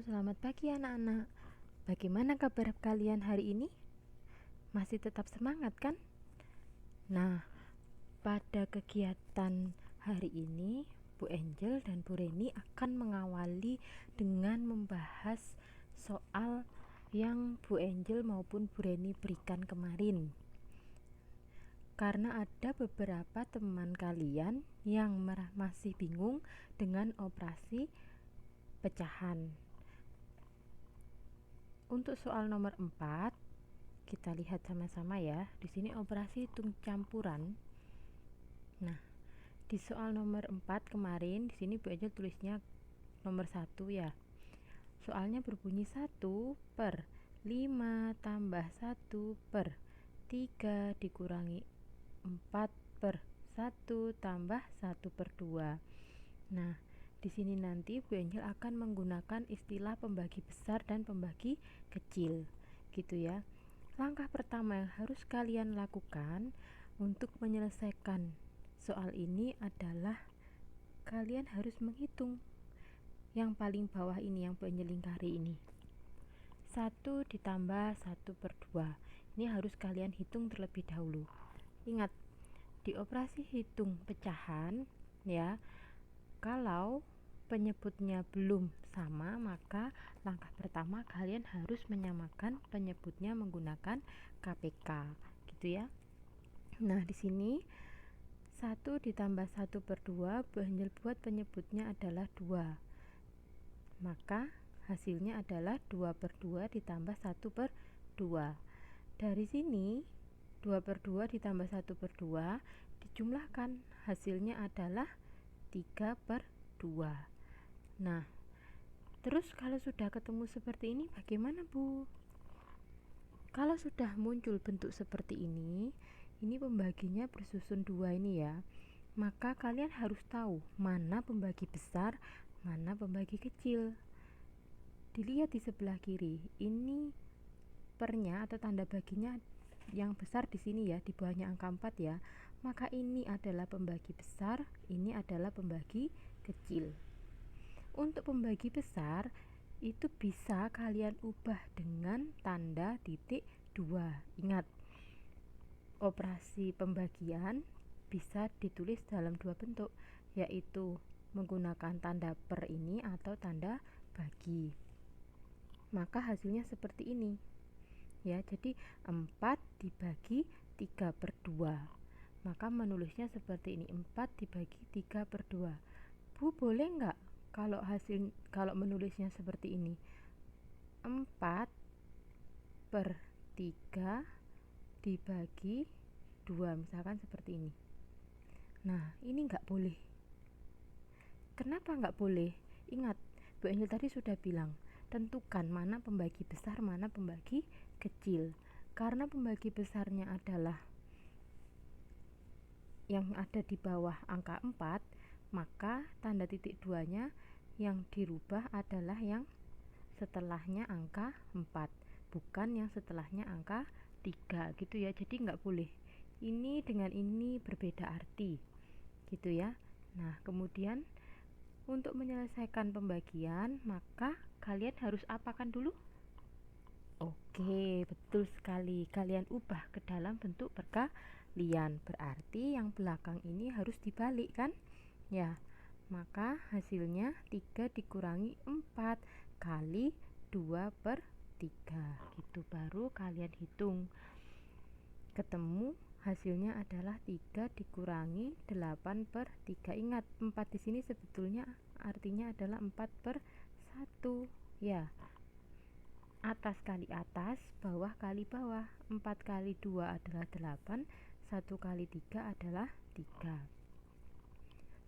selamat pagi anak-anak. Bagaimana kabar kalian hari ini? Masih tetap semangat kan? Nah, pada kegiatan hari ini, Bu Angel dan Bu Reni akan mengawali dengan membahas soal yang Bu Angel maupun Bu Reni berikan kemarin. Karena ada beberapa teman kalian yang masih bingung dengan operasi pecahan. Untuk soal nomor 4, kita lihat sama-sama ya. Di sini operasi hitung campuran. Nah, di soal nomor 4 kemarin, di sini Bu Angel tulisnya nomor 1 ya. Soalnya berbunyi 1 per 5 tambah 1 per 3 dikurangi 4 per 1 tambah 1 per 2. Nah, di sini nanti Bu Angel akan menggunakan istilah pembagi besar dan pembagi kecil, gitu ya. Langkah pertama yang harus kalian lakukan untuk menyelesaikan soal ini adalah kalian harus menghitung yang paling bawah ini, yang Bu Angel lingkari ini. 1 ditambah 1 per 2. Ini harus kalian hitung terlebih dahulu. Ingat, di operasi hitung pecahan ya, kalau penyebutnya belum sama, maka langkah pertama kalian harus menyamakan penyebutnya menggunakan KPK, gitu ya. Nah, di sini 1 ditambah 1 per 2, Bu Angel buat penyebutnya adalah 2. Maka hasilnya adalah 2 per 2 ditambah 1 per 2. Dari sini 2 per 2 ditambah 1 per 2 dijumlahkan, hasilnya adalah 3 per 2. Nah, terus kalau sudah ketemu seperti ini bagaimana, Bu? Kalau sudah muncul bentuk seperti ini pembaginya bersusun 2 ini ya. Maka kalian harus tahu mana pembagi besar, mana pembagi kecil. Dilihat di sebelah kiri. Ini pernya atau tanda baginya yang besar di sini ya, di bawahnya angka 4 ya. Maka ini adalah pembagi besar, ini adalah pembagi kecil. Untuk pembagi besar itu bisa kalian ubah dengan tanda titik 2. Ingat, operasi pembagian bisa ditulis dalam 2 bentuk, yaitu menggunakan tanda per ini atau tanda bagi. Maka hasilnya seperti ini ya, jadi 4 dibagi 3 per 2. Maka menulisnya seperti ini, 4 dibagi 3 per 2. Bu, boleh nggak kalau menulisnya seperti ini, 4 per 3 dibagi 2, misalkan seperti ini. Nah, ini nggak boleh. Kenapa nggak boleh? Ingat, Bu Angel tadi sudah bilang, tentukan mana pembagi besar, mana pembagi kecil. Karena pembagi besarnya adalah yang ada di bawah angka 4, maka tanda titik 2-nya yang dirubah adalah yang setelahnya angka 4, bukan yang setelahnya angka 3, gitu ya. Jadi nggak boleh ini dengan ini berbeda arti, gitu ya. Nah, kemudian untuk menyelesaikan pembagian, maka kalian harus apakan dulu? Oke, betul sekali. Kalian ubah ke dalam bentuk perkalian. Berarti yang belakang ini harus dibalik kan? Ya, maka hasilnya 3 dikurangi 4 kali 2 per 3. Gitu baru kalian hitung. Ketemu hasilnya adalah 3 dikurangi 8 per 3. Ingat, 4 di sini sebetulnya artinya adalah 4 per 1. Ya, atas kali atas, bawah kali bawah. 4 kali 2 adalah 8, 1 kali 3 adalah 3.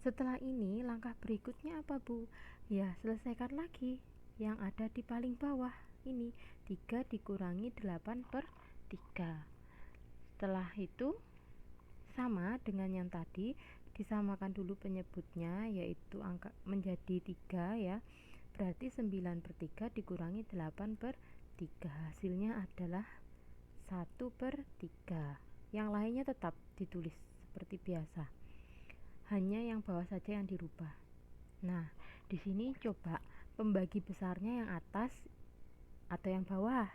Setelah ini langkah berikutnya apa, Bu? Ya, selesaikan lagi yang ada di paling bawah ini, 3 dikurangi 8 per 3. Setelah itu sama dengan yang tadi, disamakan dulu penyebutnya, yaitu angka menjadi 3 ya. Berarti 9 per 3 dikurangi 8 per 3, hasilnya adalah 1 per 3. Yang lainnya tetap ditulis seperti biasa, hanya yang bawah saja yang dirubah. Nah, di sini coba pembagi besarnya yang atas atau yang bawah?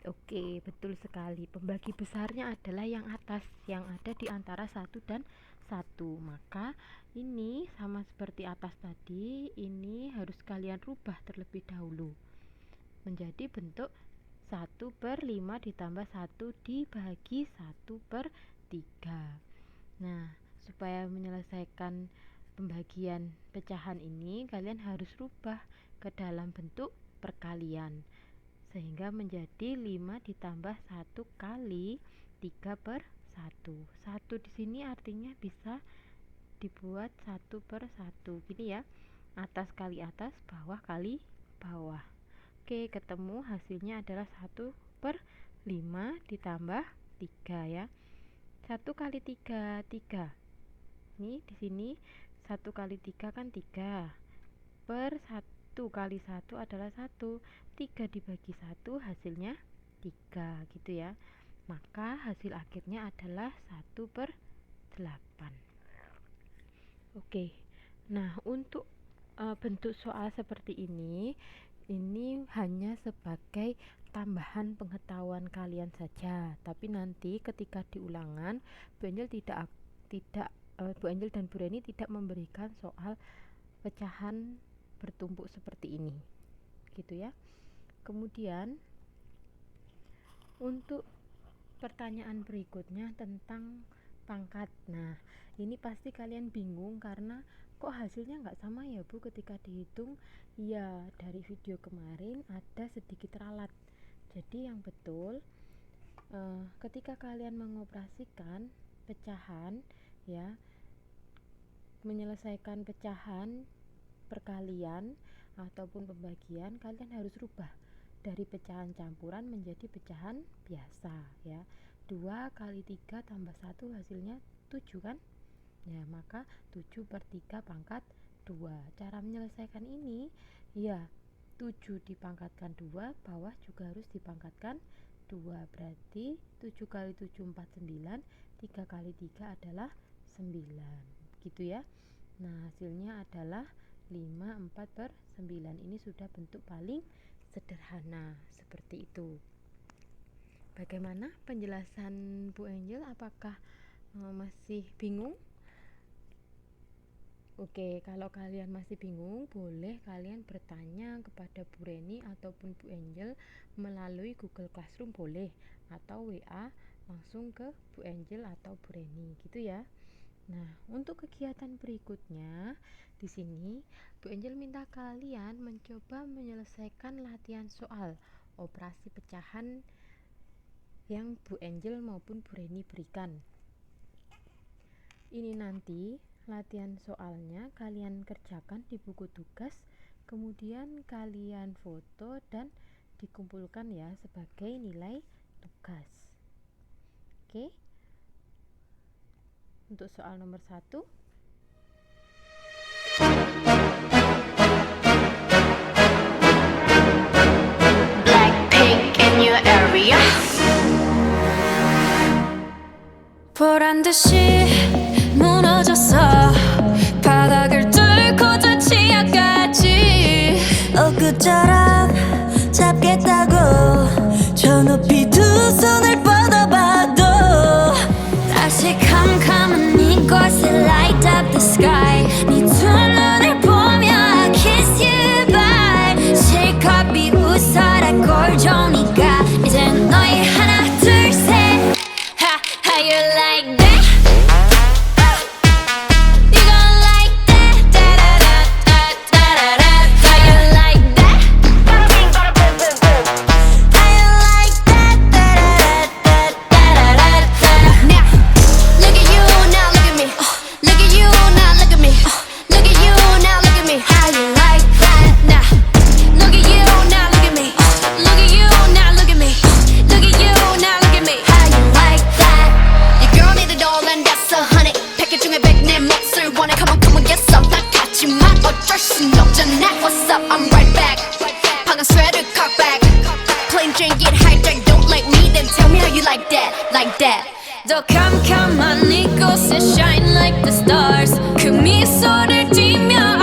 Oke, betul sekali. Pembagi besarnya adalah yang atas, yang ada di antara 1 dan 1. Maka ini sama seperti atas tadi, ini harus kalian rubah terlebih dahulu menjadi bentuk 1/5 ditambah 1 dibagi 1/3. Nah, supaya menyelesaikan pembagian pecahan ini, kalian harus rubah ke dalam bentuk perkalian sehingga menjadi 5 ditambah 1 kali 3/1. 1 di sini artinya bisa dibuat 1/1 gini ya, atas kali atas, bawah kali bawah. Oke, ketemu hasilnya adalah 1/5 ditambah 3 ya. 1 kali 3, 3. Ini di sini 1 kali 3 kan 3. Per 1 kali 1 adalah 1. 3 dibagi 1 hasilnya 3 gitu ya. Maka hasil akhirnya adalah 1/8. Oke. Nah, untuk bentuk soal seperti ini hanya sebagai tambahan pengetahuan kalian saja, tapi nanti ketika di ulangan Bu Angel Bu Angel dan Bu Reni tidak memberikan soal pecahan bertumpuk seperti ini gitu ya. Kemudian untuk pertanyaan berikutnya tentang pangkat. Nah, ini pasti kalian bingung karena kok hasilnya nggak sama ya Bu ketika dihitung. Ya, dari video kemarin ada sedikit ralat. Jadi yang betul ketika kalian mengoperasikan pecahan ya, menyelesaikan pecahan perkalian ataupun pembagian, kalian harus rubah dari pecahan campuran menjadi pecahan biasa ya. 2 kali 3 tambah 1 hasilnya 7 kan ya, maka 7/3 pangkat 2. Cara menyelesaikan ini ya, 7 dipangkatkan 2, bawah juga harus dipangkatkan 2, berarti 7 kali 7 49, 3 kali 3 adalah 9 gitu ya. Nah, hasilnya adalah 5/4/9. Ini sudah bentuk paling sederhana seperti itu. Bagaimana penjelasan Bu Angel? Apakah masih bingung? Oke, kalau kalian masih bingung, boleh kalian bertanya kepada Bu Reni ataupun Bu Angel melalui Google Classroom boleh, atau WA langsung ke Bu Angel atau Bu Reni gitu ya. Nah, untuk kegiatan berikutnya di sini Bu Angel minta kalian mencoba menyelesaikan latihan soal operasi pecahan yang Bu Angel maupun Bu Reni berikan. Ini nanti latihan soalnya kalian kerjakan di buku tugas, kemudian kalian foto dan dikumpulkan ya sebagai nilai tugas. Oke. Untuk soal nomor 1, Blackpink in your area. 보란듯이 무너졌어. 바닥을 뚫고 저 지하까지 엊그처럼 잡겠다고 저 높이 두 손을 뻗어봐도 다시 캄캄한 이곳에 light up the sky. 네 두 눈을 보며 I kiss you bye. 실컷 비웃어라 꼴종이가 이젠 너희 하나 둘 셋. How you like that? You gon' like that? Da da da da da da da. How you like that? Bada bing bada boom boom boom. How you like that? Da da da da da da da. Now look at you, now look at me. Look at you, now look at me. Look at you, now look at me. How you like that? Now look at you, now look at me. Look at you, now look at me. Look at you, now look at me. How you like that? Your girl need a doll and that's 100. 패킷 중에 100 내 몫을 원해. Come on get some. 나 같지만 어쩔 순 없잖아. What's up? I'm right back. 방금 sweater cock back. Plain Jane get hijacked. Don't like me then tell me how you like that. Like that. 더 캄캄한 이곳에 shine like the stars. 그 미소를 띠며